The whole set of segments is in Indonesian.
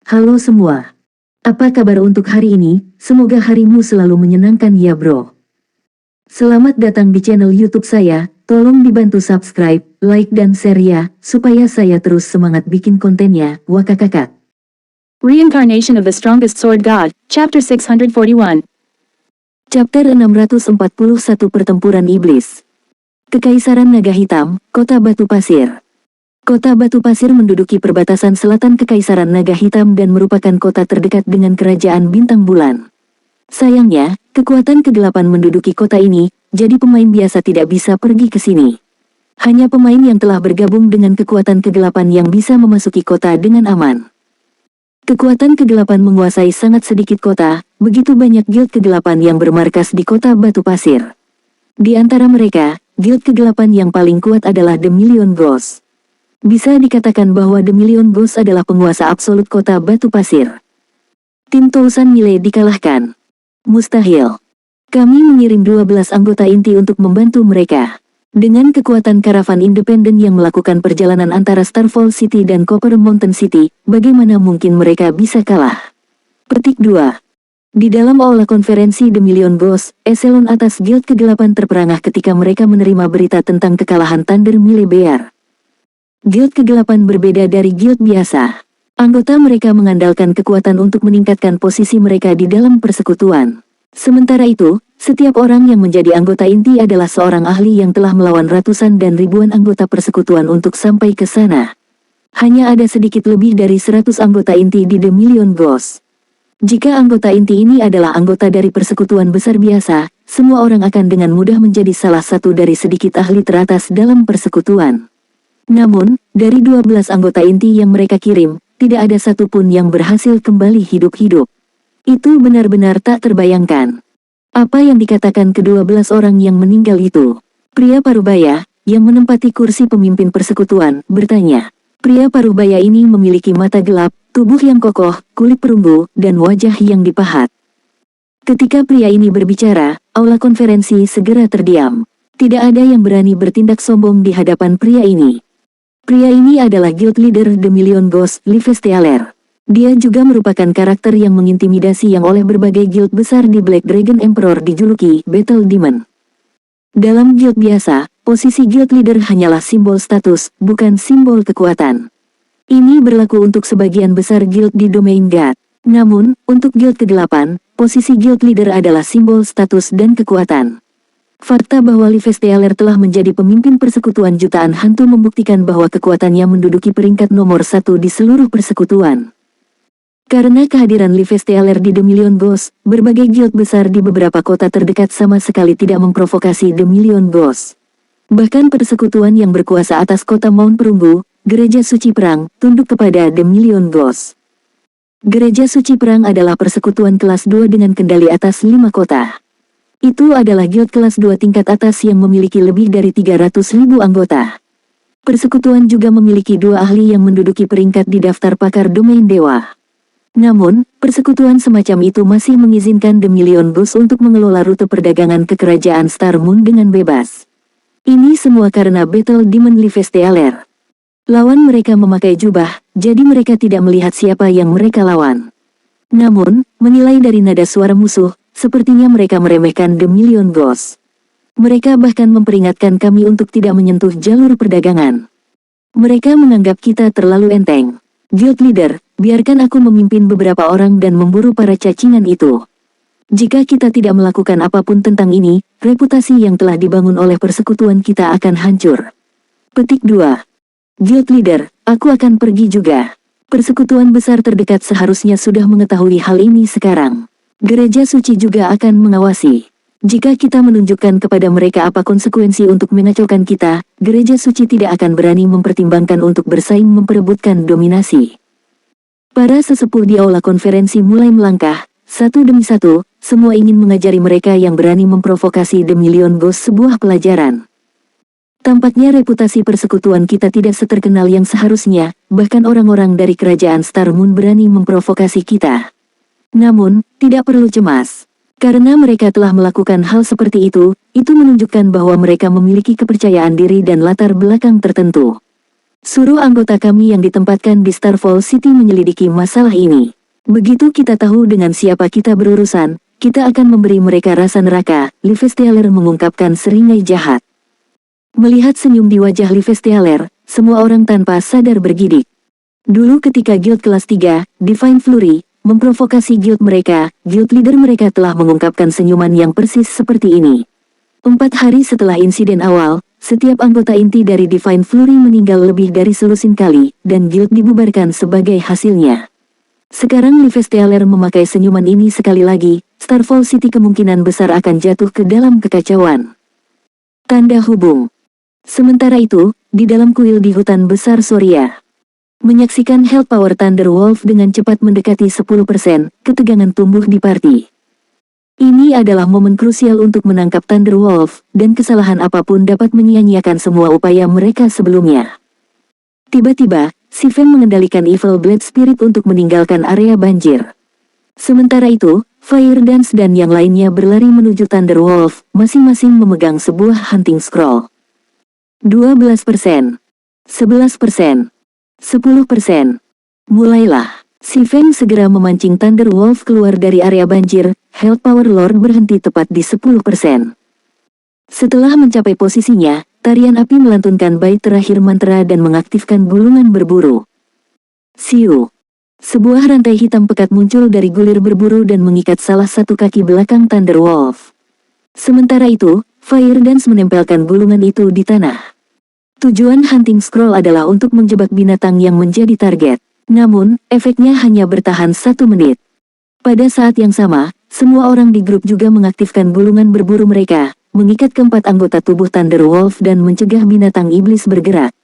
Halo semua. Apa kabar untuk hari ini? Semoga harimu selalu menyenangkan ya bro. Selamat datang di channel YouTube saya. Tolong dibantu subscribe, like dan share ya, supaya saya terus semangat bikin kontennya. Wakakakak. Reincarnation of the Strongest Sword God, Chapter 641. Chapter 641 Pertempuran Iblis. Kekaisaran Naga Hitam, Kota Batu Pasir. Kota Batu Pasir menduduki perbatasan selatan Kekaisaran Naga Hitam dan merupakan kota terdekat dengan Kerajaan Bintang Bulan. Sayangnya, kekuatan kegelapan menduduki kota ini, jadi pemain biasa tidak bisa pergi ke sini. Hanya pemain yang telah bergabung dengan kekuatan kegelapan yang bisa memasuki kota dengan aman. Kekuatan kegelapan menguasai sangat sedikit kota, begitu banyak guild kegelapan yang bermarkas di kota Batu Pasir. Di antara mereka, guild kegelapan yang paling kuat adalah The Million Ghosts. Bisa dikatakan bahwa The Million Ghosts adalah penguasa absolut kota Batu Pasir. Tim Tousan Mile dikalahkan. Mustahil. Kami mengirim 12 anggota inti untuk membantu mereka. Dengan kekuatan karavan independen yang melakukan perjalanan antara Starfall City dan Copper Mountain City, bagaimana mungkin mereka bisa kalah? Petik 2. Di dalam aula konferensi The Million Ghosts, eselon atas guild kegelapan terperangah ketika mereka menerima berita tentang kekalahan Thunder Mile Bear. Guild kegelapan berbeda dari guild biasa. Anggota mereka mengandalkan kekuatan untuk meningkatkan posisi mereka di dalam persekutuan. Sementara itu, setiap orang yang menjadi anggota inti adalah seorang ahli yang telah melawan ratusan dan ribuan anggota persekutuan untuk sampai ke sana. Hanya ada sedikit lebih dari 100 anggota inti di The Million Ghosts. Jika anggota inti ini adalah anggota dari persekutuan besar biasa, semua orang akan dengan mudah menjadi salah satu dari sedikit ahli teratas dalam persekutuan. Namun, dari 12 anggota inti yang mereka kirim, tidak ada satupun yang berhasil kembali hidup-hidup. Itu benar-benar tak terbayangkan. Apa yang dikatakan ke-12 orang yang meninggal itu? Pria Parubaya, yang menempati kursi pemimpin persekutuan, bertanya. Pria Parubaya ini memiliki mata gelap, tubuh yang kokoh, kulit perunggu, dan wajah yang dipahat. Ketika pria ini berbicara, aula konferensi segera terdiam. Tidak ada yang berani bertindak sombong di hadapan pria ini. Pria ini adalah guild leader The Million Ghosts, Livestealer. Dia juga merupakan karakter yang mengintimidasi yang oleh berbagai guild besar di Black Dragon Emperor dijuluki Battle Demon. Dalam guild biasa, posisi guild leader hanyalah simbol status, bukan simbol kekuatan. Ini berlaku untuk sebagian besar guild di domain God. Namun, untuk guild ke-8, posisi guild leader adalah simbol status dan kekuatan. Fakta bahwa Livestealer telah menjadi pemimpin persekutuan jutaan hantu membuktikan bahwa kekuatannya menduduki peringkat nomor 1 di seluruh persekutuan. Karena kehadiran Livestealer di The Million Ghosts, berbagai guild besar di beberapa kota terdekat sama sekali tidak memprovokasi The Million Ghosts. Bahkan persekutuan yang berkuasa atas kota Mount Perunggu, Gereja Suci Perang, tunduk kepada The Million Ghosts. Gereja Suci Perang adalah persekutuan kelas 2 dengan kendali atas 5 kota. Itu adalah guild kelas 2 tingkat atas yang memiliki lebih dari 300.000 anggota. Persekutuan juga memiliki 2 ahli yang menduduki peringkat di daftar pakar domain dewa. Namun, persekutuan semacam itu masih mengizinkan The Million Ghosts untuk mengelola rute perdagangan ke kerajaan Star Moon dengan bebas. Ini semua karena Battle Demon Livestealer. Lawan mereka memakai jubah, jadi mereka tidak melihat siapa yang mereka lawan. Namun, menilai dari nada suara musuh, sepertinya mereka meremehkan The Million Ghosts. Mereka bahkan memperingatkan kami untuk tidak menyentuh jalur perdagangan. Mereka menganggap kita terlalu enteng. Guild leader, biarkan aku memimpin beberapa orang dan memburu para cacingan itu. Jika kita tidak melakukan apapun tentang ini, reputasi yang telah dibangun oleh persekutuan kita akan hancur. Petik 2. Guild leader, aku akan pergi juga. Persekutuan besar terdekat seharusnya sudah mengetahui hal ini sekarang. Gereja Suci juga akan mengawasi. Jika kita menunjukkan kepada mereka apa konsekuensi untuk mengacaukan kita, Gereja Suci tidak akan berani mempertimbangkan untuk bersaing memperebutkan dominasi. Para sesepuh di aula konferensi mulai melangkah, satu demi satu, semua ingin mengajari mereka yang berani memprovokasi The Million Ghosts sebuah pelajaran. Tampaknya reputasi persekutuan kita tidak seterkenal yang seharusnya, bahkan orang-orang dari kerajaan Star Moon berani memprovokasi kita. Namun, tidak perlu cemas. Karena mereka telah melakukan hal seperti itu menunjukkan bahwa mereka memiliki kepercayaan diri dan latar belakang tertentu. Suruh anggota kami yang ditempatkan di Starfall City menyelidiki masalah ini. Begitu kita tahu dengan siapa kita berurusan, kita akan memberi mereka rasa neraka, Livestealer mengungkapkan seringai jahat. Melihat senyum di wajah Livestealer, semua orang tanpa sadar bergidik. Dulu ketika guild kelas 3, Divine Fury, memprovokasi guild mereka, guild leader mereka telah mengungkapkan senyuman yang persis seperti ini. 4 hari setelah insiden awal, setiap anggota inti dari Divine Fury meninggal lebih dari selusin kali, dan guild dibubarkan sebagai hasilnya. Sekarang Livestealer memakai senyuman ini sekali lagi, Starfall City kemungkinan besar akan jatuh ke dalam kekacauan. Tanda hubung. Sementara itu, di dalam kuil di hutan besar Soria. Menyaksikan Health Power Thunder Wolf dengan cepat mendekati 10%, ketegangan tumbuh di party. Ini adalah momen krusial untuk menangkap Thunder Wolf, dan kesalahan apapun dapat menyia-nyiakan semua upaya mereka sebelumnya. Tiba-tiba, Sifen mengendalikan Evil Blade Spirit untuk meninggalkan area banjir. Sementara itu, Fire Dance dan yang lainnya berlari menuju Thunder Wolf, masing-masing memegang sebuah hunting scroll. 12%, 11%, 10%. Mulailah. Sifen segera memancing Thunder Wolf keluar dari area banjir, Health Power Lord berhenti tepat di 10%. Setelah mencapai posisinya, tarian api melantunkan bait terakhir mantra dan mengaktifkan gulungan berburu. Siu. Sebuah rantai hitam pekat muncul dari gulir berburu dan mengikat salah satu kaki belakang Thunder Wolf. Sementara itu, Fire Dance menempelkan gulungan itu di tanah. Tujuan hunting scroll adalah untuk menjebak binatang yang menjadi target. Namun, efeknya hanya bertahan 1 menit. Pada saat yang sama, semua orang di grup juga mengaktifkan gulungan berburu mereka, mengikat keempat anggota tubuh Thunder Wolf dan mencegah binatang iblis bergerak.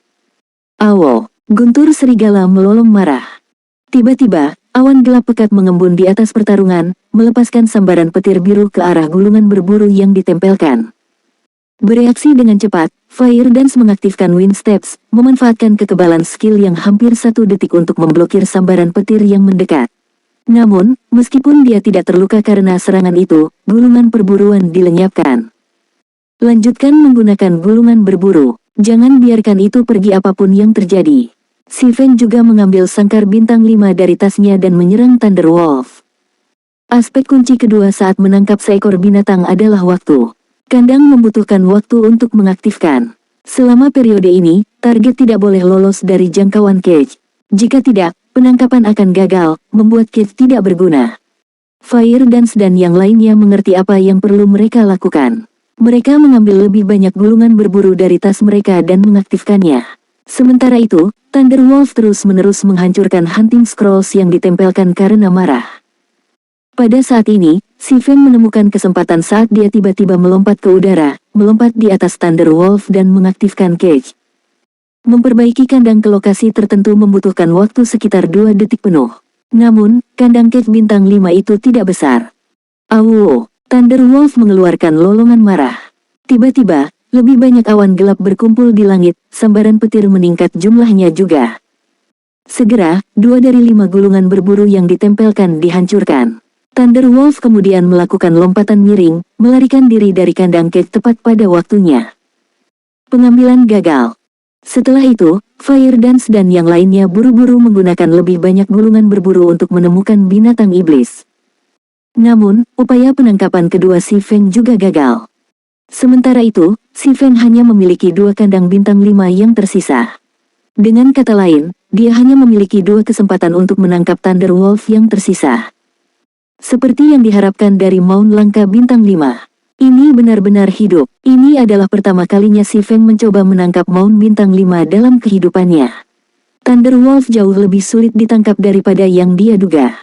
Awo, guntur serigala melolong marah. Tiba-tiba, awan gelap pekat mengembun di atas pertarungan, melepaskan sambaran petir biru ke arah gulungan berburu yang ditempelkan. Bereaksi dengan cepat, Fire Dance mengaktifkan Wind Steps, memanfaatkan kekebalan skill yang hampir 1 detik untuk memblokir sambaran petir yang mendekat. Namun, meskipun dia tidak terluka karena serangan itu, gulungan perburuan dilenyapkan. Lanjutkan menggunakan gulungan berburu, jangan biarkan itu pergi apapun yang terjadi. Sifen juga mengambil sangkar bintang 5 dari tasnya dan menyerang Thunder Wolf. Aspek kunci kedua saat menangkap seekor binatang adalah waktu. Kandang membutuhkan waktu untuk mengaktifkan. Selama periode ini, target tidak boleh lolos dari jangkauan cage. Jika tidak, penangkapan akan gagal, membuat cage tidak berguna. Fire Dance dan yang lainnya mengerti apa yang perlu mereka lakukan. Mereka mengambil lebih banyak gulungan berburu dari tas mereka dan mengaktifkannya. Sementara itu, Thunder Wolf terus-menerus menghancurkan hunting scrolls yang ditempelkan karena marah. Pada saat ini, Sifen menemukan kesempatan saat dia tiba-tiba melompat ke udara, melompat di atas Thunder Wolf dan mengaktifkan cage. Memperbaiki kandang ke lokasi tertentu membutuhkan waktu sekitar 2 detik penuh. Namun, kandang cage bintang 5 itu tidak besar. Awoo, Thunder Wolf mengeluarkan lolongan marah. Tiba-tiba, lebih banyak awan gelap berkumpul di langit, sambaran petir meningkat jumlahnya juga. Segera, 2 dari 5 gulungan berburu yang ditempelkan dihancurkan. Thunder Wolf kemudian melakukan lompatan miring, melarikan diri dari kandang cage tepat pada waktunya. Pengambilan gagal. Setelah itu, Fire Dance dan yang lainnya buru-buru menggunakan lebih banyak gulungan berburu untuk menemukan binatang iblis. Namun, upaya penangkapan kedua Sifen juga gagal. Sementara itu, Sifen hanya memiliki 2 kandang bintang 5 yang tersisa. Dengan kata lain, dia hanya memiliki 2 kesempatan untuk menangkap Thunder Wolf yang tersisa. Seperti yang diharapkan dari Mount Langka bintang 5. Ini benar-benar hidup. Ini adalah pertama kalinya Sifen mencoba menangkap Mount bintang 5 dalam kehidupannya. Thunder Wolf jauh lebih sulit ditangkap daripada yang dia duga.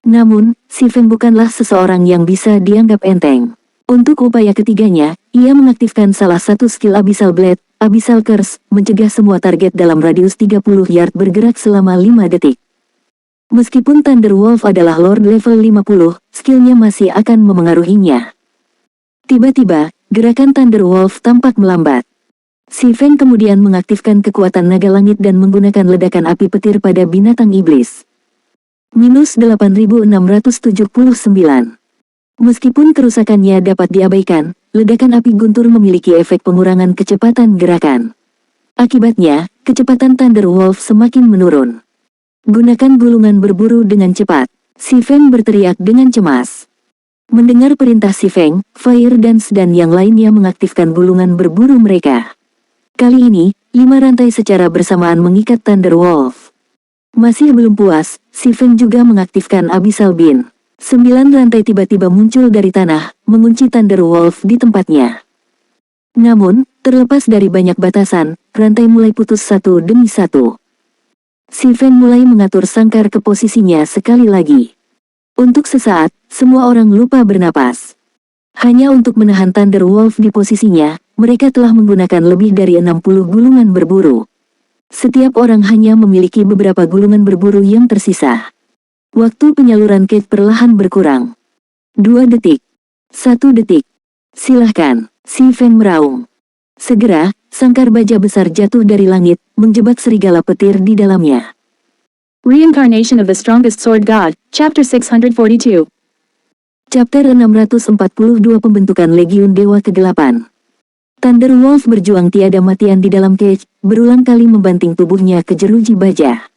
Namun, Sifen bukanlah seseorang yang bisa dianggap enteng. Untuk upaya ketiganya, ia mengaktifkan salah satu skill Abyssal Blade, Abyssal Curse, mencegah semua target dalam radius 30 yard bergerak selama 5 detik. Meskipun Thunder Wolf adalah Lord level 50, skillnya masih akan memengaruhinya. Tiba-tiba, gerakan Thunder Wolf tampak melambat. Sifen kemudian mengaktifkan kekuatan naga langit dan menggunakan ledakan api petir pada binatang iblis. Minus 8679. Meskipun kerusakannya dapat diabaikan, ledakan api guntur memiliki efek pengurangan kecepatan gerakan. Akibatnya, kecepatan Thunder Wolf semakin menurun. Gunakan gulungan berburu dengan cepat. Si Feng berteriak dengan cemas. Mendengar perintah si Feng, Fire Dance dan yang lainnya mengaktifkan gulungan berburu mereka. Kali ini, 5 rantai secara bersamaan mengikat Thunder Wolf. Masih belum puas, si Feng juga mengaktifkan Abyssal Beam. 9 rantai tiba-tiba muncul dari tanah, mengunci Thunder Wolf di tempatnya. Namun, terlepas dari banyak batasan, rantai mulai putus satu demi satu. Si Feng mulai mengatur sangkar ke posisinya sekali lagi. Untuk sesaat, semua orang lupa bernapas. Hanya untuk menahan Thunder Wolf di posisinya, mereka telah menggunakan lebih dari 60 gulungan berburu. Setiap orang hanya memiliki beberapa gulungan berburu yang tersisa. Waktu penyaluran Kate perlahan berkurang. 2 detik. 1 detik. Silahkan, si Feng meraung. Segera, sangkar baja besar jatuh dari langit, menjebak serigala petir di dalamnya. Reincarnation of the Strongest Sword God, Chapter 642. Chapter 642 Pembentukan Legiun Dewa ke-8. Thunder Wolf berjuang tiada matian di dalam cage, berulang kali membanting tubuhnya ke jeruji baja.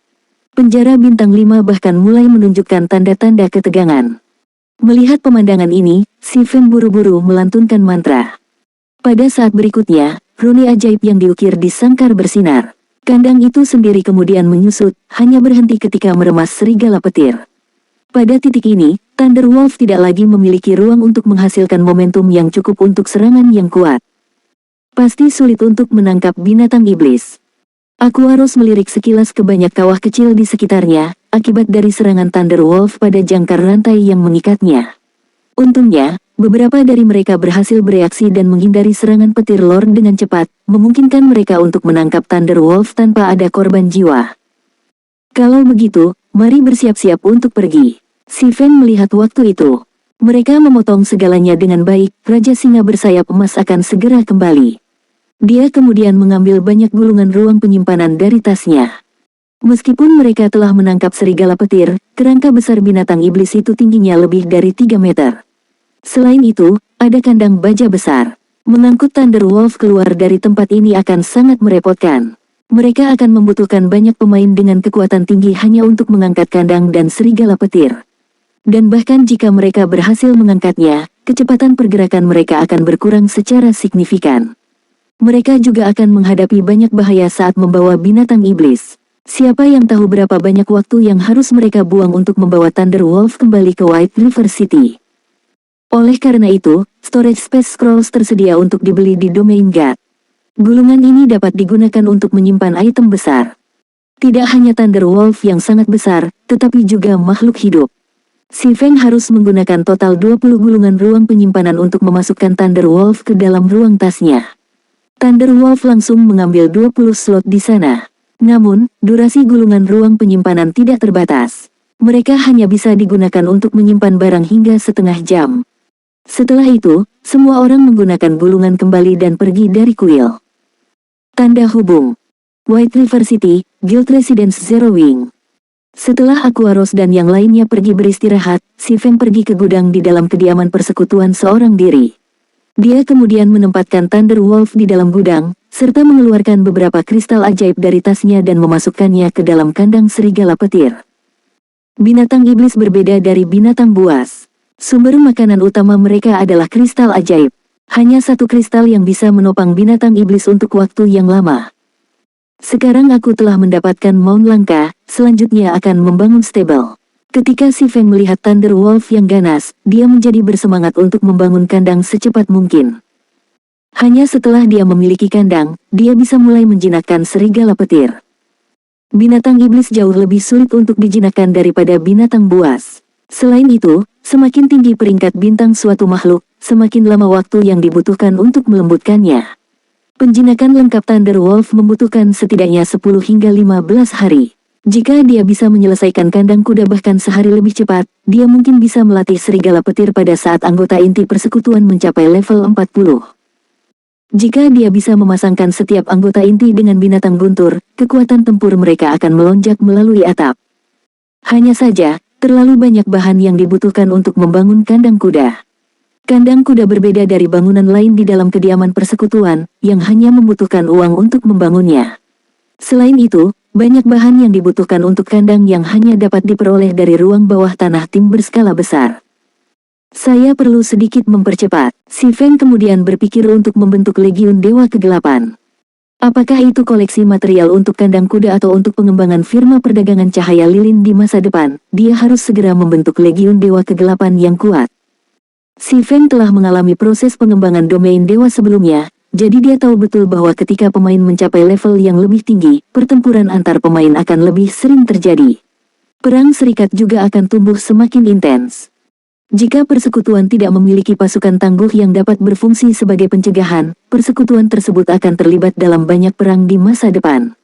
Penjara bintang 5 bahkan mulai menunjukkan tanda-tanda ketegangan. Melihat pemandangan ini, si Feng buru-buru melantunkan mantra. Pada saat berikutnya, rune ajaib yang diukir di sangkar bersinar. Kandang itu sendiri kemudian menyusut, hanya berhenti ketika meremas serigala petir. Pada titik ini, Thunder Wolf tidak lagi memiliki ruang untuk menghasilkan momentum yang cukup untuk serangan yang kuat. Pasti sulit untuk menangkap binatang iblis. Aku harus melirik sekilas ke banyak kawah kecil di sekitarnya, akibat dari serangan Thunder Wolf pada jangkar rantai yang mengikatnya. Untungnya, beberapa dari mereka berhasil bereaksi dan menghindari serangan petir Lord dengan cepat, memungkinkan mereka untuk menangkap Thunder Wolf tanpa ada korban jiwa. Kalau begitu, mari bersiap-siap untuk pergi. Si Feng melihat waktu itu. Mereka memotong segalanya dengan baik, Raja Singa bersayap emas akan segera kembali. Dia kemudian mengambil banyak gulungan ruang penyimpanan dari tasnya. Meskipun mereka telah menangkap serigala petir, kerangka besar binatang iblis itu tingginya lebih dari 3 meter. Selain itu, ada kandang baja besar. Mengangkut Thunder Wolf keluar dari tempat ini akan sangat merepotkan. Mereka akan membutuhkan banyak pemain dengan kekuatan tinggi hanya untuk mengangkat kandang dan serigala petir. Dan bahkan jika mereka berhasil mengangkatnya, kecepatan pergerakan mereka akan berkurang secara signifikan. Mereka juga akan menghadapi banyak bahaya saat membawa binatang iblis. Siapa yang tahu berapa banyak waktu yang harus mereka buang untuk membawa Thunder Wolf kembali ke White River City. Oleh karena itu, storage space scrolls tersedia untuk dibeli di Domain God. Gulungan ini dapat digunakan untuk menyimpan item besar. Tidak hanya Thunder Wolf yang sangat besar, tetapi juga makhluk hidup. Si Feng harus menggunakan total 20 gulungan ruang penyimpanan untuk memasukkan Thunder Wolf ke dalam ruang tasnya. Thunder Wolf langsung mengambil 20 slot di sana. Namun, durasi gulungan ruang penyimpanan tidak terbatas. Mereka hanya bisa digunakan untuk menyimpan barang hingga setengah jam. Setelah itu, semua orang menggunakan gulungan kembali dan pergi dari kuil. Tanda hubung. White River City, Guild Residence Zero Wing. Setelah Aquaros dan yang lainnya pergi beristirahat, si Feng pergi ke gudang di dalam kediaman persekutuan seorang diri. Dia kemudian menempatkan Thunder Wolf di dalam gudang, serta mengeluarkan beberapa kristal ajaib dari tasnya dan memasukkannya ke dalam kandang serigala petir. Binatang iblis berbeda dari binatang buas. Sumber makanan utama mereka adalah kristal ajaib. Hanya satu kristal yang bisa menopang binatang iblis untuk waktu yang lama. Sekarang aku telah mendapatkan mount langka, selanjutnya akan membangun stable. Ketika si Feng melihat Thunder Wolf yang ganas, dia menjadi bersemangat untuk membangun kandang secepat mungkin. Hanya setelah dia memiliki kandang, dia bisa mulai menjinakkan serigala petir. Binatang iblis jauh lebih sulit untuk dijinakkan daripada binatang buas. Selain itu, semakin tinggi peringkat bintang suatu makhluk, semakin lama waktu yang dibutuhkan untuk melembutkannya. Penjinakan lengkap Thunder Wolf membutuhkan setidaknya 10 hingga 15 hari. Jika dia bisa menyelesaikan kandang kuda bahkan sehari lebih cepat, dia mungkin bisa melatih serigala petir pada saat anggota inti persekutuan mencapai level 40. Jika dia bisa memasangkan setiap anggota inti dengan binatang guntur, kekuatan tempur mereka akan melonjak melalui atap. Hanya saja, terlalu banyak bahan yang dibutuhkan untuk membangun kandang kuda. Kandang kuda berbeda dari bangunan lain di dalam kediaman persekutuan, yang hanya membutuhkan uang untuk membangunnya. Selain itu, banyak bahan yang dibutuhkan untuk kandang yang hanya dapat diperoleh dari ruang bawah tanah tim berskala besar. Saya perlu sedikit mempercepat. Si Feng kemudian berpikir untuk membentuk Legiun Dewa Kegelapan. Apakah itu koleksi material untuk kandang kuda atau untuk pengembangan firma perdagangan cahaya lilin di masa depan? Dia harus segera membentuk Legiun Dewa Kegelapan yang kuat. Si Feng telah mengalami proses pengembangan domain dewa sebelumnya, jadi dia tahu betul bahwa ketika pemain mencapai level yang lebih tinggi, pertempuran antar pemain akan lebih sering terjadi. Perang serikat juga akan tumbuh semakin intens. Jika persekutuan tidak memiliki pasukan tangguh yang dapat berfungsi sebagai pencegahan, persekutuan tersebut akan terlibat dalam banyak perang di masa depan.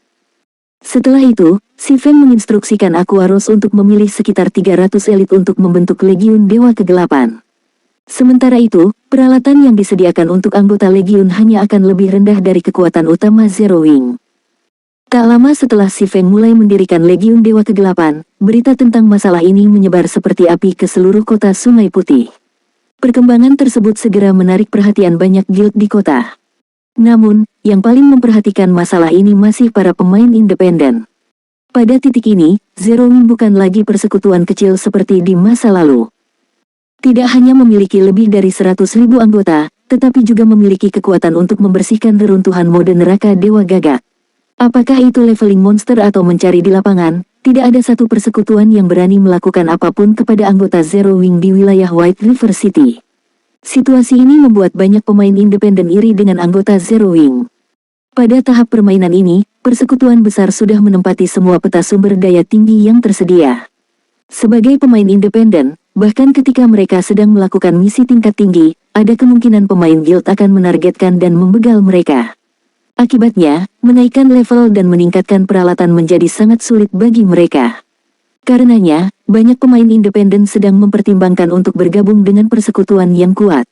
Setelah itu, si Feng menginstruksikan Aquaros untuk memilih sekitar 300 elit untuk membentuk Legiun Dewa Kegelapan. Sementara itu, peralatan yang disediakan untuk anggota Legiun hanya akan lebih rendah dari kekuatan utama Zero Wing. Tak lama setelah si Feng mulai mendirikan Legiun Dewa Kegelapan, berita tentang masalah ini menyebar seperti api ke seluruh kota Sungai Putih. Perkembangan tersebut segera menarik perhatian banyak guild di kota. Namun, yang paling memperhatikan masalah ini masih para pemain independen. Pada titik ini, Zero Wing bukan lagi persekutuan kecil seperti di masa lalu. Tidak hanya memiliki lebih dari 100.000 anggota, tetapi juga memiliki kekuatan untuk membersihkan reruntuhan mode neraka Dewa Gagak. Apakah itu leveling monster atau mencari di lapangan, tidak ada satu persekutuan yang berani melakukan apapun kepada anggota Zero Wing di wilayah White River City. Situasi ini membuat banyak pemain independen iri dengan anggota Zero Wing. Pada tahap permainan ini, persekutuan besar sudah menempati semua peta sumber daya tinggi yang tersedia. Sebagai pemain independen, bahkan ketika mereka sedang melakukan misi tingkat tinggi, ada kemungkinan pemain guild akan menargetkan dan membegal mereka. Akibatnya, menaikkan level dan meningkatkan peralatan menjadi sangat sulit bagi mereka. Karenanya, banyak pemain independen sedang mempertimbangkan untuk bergabung dengan persekutuan yang kuat.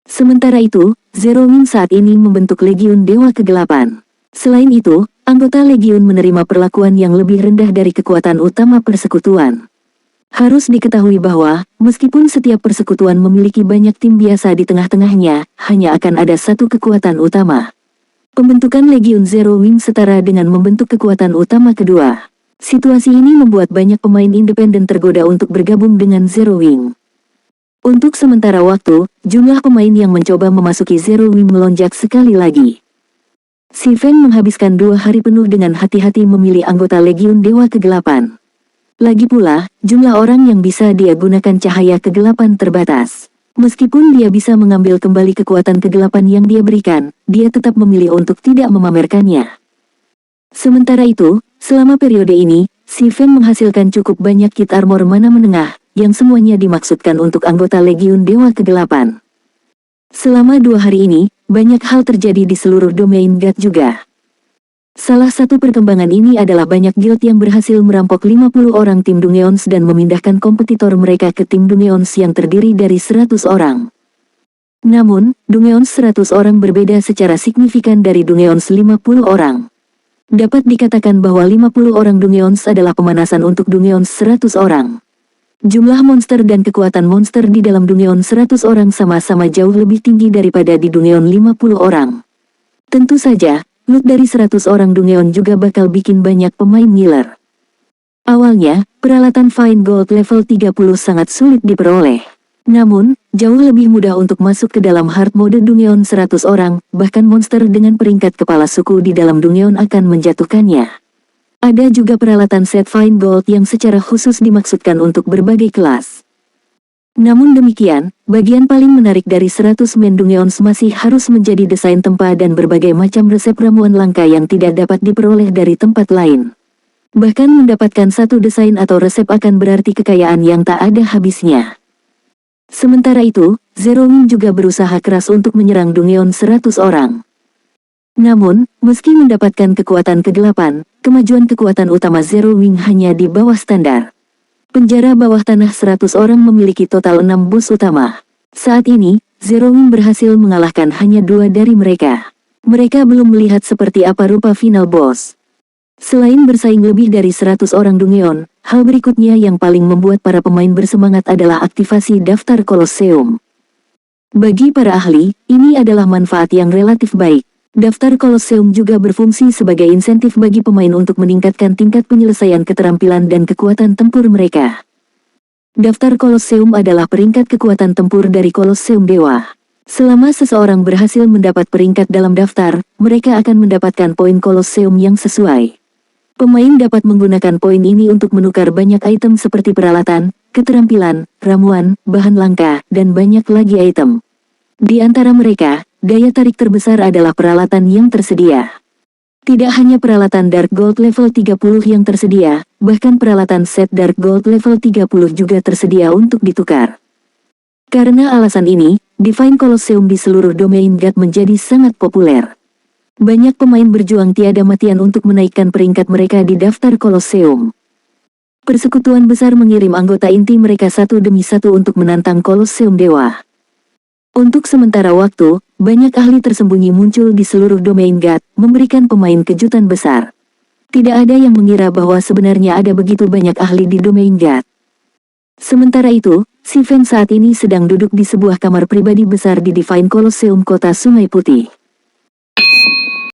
Sementara itu, Zero Wing saat ini membentuk Legiun Dewa Kegelapan. Selain itu, anggota Legiun menerima perlakuan yang lebih rendah dari kekuatan utama persekutuan. Harus diketahui bahwa, meskipun setiap persekutuan memiliki banyak tim biasa di tengah-tengahnya, hanya akan ada satu kekuatan utama. Pembentukan Legiun Zero Wing setara dengan membentuk kekuatan utama kedua. Situasi ini membuat banyak pemain independen tergoda untuk bergabung dengan Zero Wing. Untuk sementara waktu, jumlah pemain yang mencoba memasuki Zero Wing melonjak sekali lagi. Si Feng menghabiskan 2 hari penuh dengan hati-hati memilih anggota Legiun Dewa Kegelapan. Lagi pula, jumlah orang yang bisa dia gunakan cahaya kegelapan terbatas. Meskipun dia bisa mengambil kembali kekuatan kegelapan yang dia berikan, dia tetap memilih untuk tidak memamerkannya. Sementara itu, selama periode ini, si Feng menghasilkan cukup banyak kit armor mana menengah, yang semuanya dimaksudkan untuk anggota Legiun Dewa Kegelapan. Selama 2 hari ini, banyak hal terjadi di seluruh domain God juga. Salah satu perkembangan ini adalah banyak guild yang berhasil merampok 50 orang tim Dungeons dan memindahkan kompetitor mereka ke tim Dungeons yang terdiri dari 100 orang. Namun, Dungeons 100 orang berbeda secara signifikan dari Dungeons 50 orang. Dapat dikatakan bahwa 50 orang Dungeons adalah pemanasan untuk Dungeons 100 orang. Jumlah monster dan kekuatan monster di dalam Dungeons 100 orang sama-sama jauh lebih tinggi daripada di Dungeons 50 orang. Tentu saja, loot dari 100 orang Dungeon juga bakal bikin banyak pemain ngiler. Awalnya, peralatan Fine Gold level 30 sangat sulit diperoleh. Namun, jauh lebih mudah untuk masuk ke dalam hard mode Dungeon 100 orang, bahkan monster dengan peringkat kepala suku di dalam Dungeon akan menjatuhkannya. Ada juga peralatan set Fine Gold yang secara khusus dimaksudkan untuk berbagai kelas. Namun demikian, bagian paling menarik dari 100 main Dungeons masih harus menjadi desain tempat dan berbagai macam resep ramuan langka yang tidak dapat diperoleh dari tempat lain. Bahkan mendapatkan satu desain atau resep akan berarti kekayaan yang tak ada habisnya. Sementara itu, Zero Wing juga berusaha keras untuk menyerang Dungeon 100 orang. Namun, meski mendapatkan kekuatan kegelapan, kemajuan kekuatan utama Zero Wing hanya di bawah standar. Penjara bawah tanah 100 orang memiliki total 6 bos utama. Saat ini, Zero Wing berhasil mengalahkan hanya 2 dari mereka. Mereka belum melihat seperti apa rupa final boss. Selain bersaing lebih dari 100 orang Dungeon, hal berikutnya yang paling membuat para pemain bersemangat adalah aktivasi daftar Kolosseum. Bagi para ahli, ini adalah manfaat yang relatif baik. Daftar Colosseum juga berfungsi sebagai insentif bagi pemain untuk meningkatkan tingkat penyelesaian keterampilan dan kekuatan tempur mereka. Daftar Colosseum adalah peringkat kekuatan tempur dari Colosseum Dewa. Selama seseorang berhasil mendapat peringkat dalam daftar, mereka akan mendapatkan poin Colosseum yang sesuai. Pemain dapat menggunakan poin ini untuk menukar banyak item seperti peralatan, keterampilan, ramuan, bahan langka, dan banyak lagi item. Di antara mereka, daya tarik terbesar adalah peralatan yang tersedia. Tidak hanya peralatan Dark Gold level 30 yang tersedia, bahkan peralatan set Dark Gold level 30 juga tersedia untuk ditukar. Karena alasan ini, Divine Colosseum di seluruh domain God menjadi sangat populer. Banyak pemain berjuang tiada matian untuk menaikkan peringkat mereka di daftar Colosseum. Persekutuan besar mengirim anggota inti mereka satu demi satu untuk menantang Colosseum Dewa. Untuk sementara waktu, banyak ahli tersembunyi muncul di seluruh domain God, memberikan pemain kejutan besar. Tidak ada yang mengira bahwa sebenarnya ada begitu banyak ahli di domain God. Sementara itu, si Fen saat ini sedang duduk di sebuah kamar pribadi besar di Divine Colosseum Kota Sungai Putih.